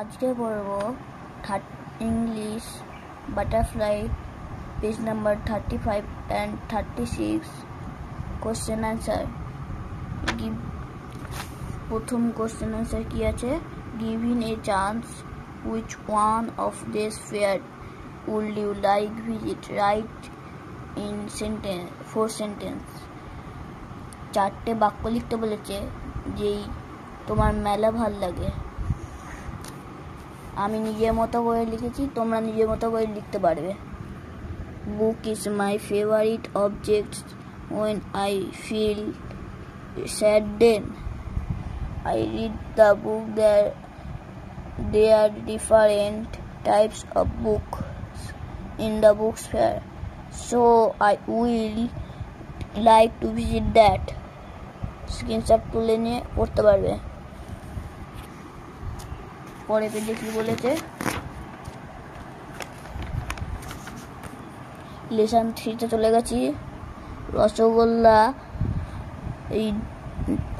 আজকে পড়ব English butterfly page number 35 and 36 question answer. প্রথম কোশ্চেন আনসার কি আছে? Given A chance which one of these fair would you like visit? Write in sentence 4 sentence। চারটে বাক্য লিখতে বলেছে যেই তোমার মেলা ভাল লাগে। আমি নিজের মতো করে লিখেছি, তোমরা নিজের মতো করে লিখতে পারবে। Book is my favourite object when I feel sad, then I read the book. There are different types of books in the book fair, so I will like to visit that. Screenshot তুলে নিয়ে পড়তে পারবে। পরে পেজে কি বলেছে? Lesson 3 চলে গেছি। Rasgulla,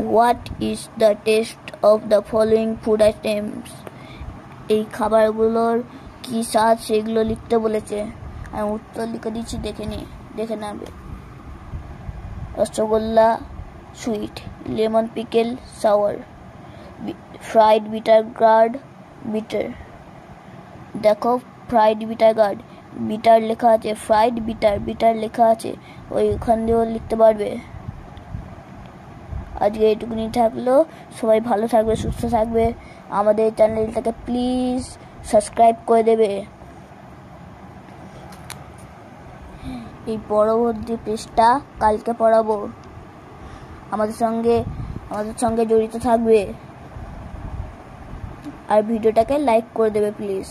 what is the test of the following food items? এই খাবারগুলোর কি স্বাদ সেগুলো লিখতে বলেছে। আমি উত্তর লিখে দিচ্ছি, দেখে নেবে। Rasgulla sweet, lemon pickle sour, fried bitter gourd bitter. দেখো ফ্রাইড বিটার গার্ড, বিটার লেখা আছে, ফ্রাইড বিটার লেখা আছে, ওইখান দিয়েও লিখতে পারবে। আজকে এইটুকুনি থাকলো। সবাই ভালো থাকবে, সুস্থ থাকবে। আমাদের চ্যানেলটাকে প্লিজ সাবস্ক্রাইব করে দেবে। এই পরবর্তী পেজটা কালকে পড়াবো। আমাদের সঙ্গে জড়িত থাকবে আর ভিডিওটাকে লাইক করে দেবে প্লিজ।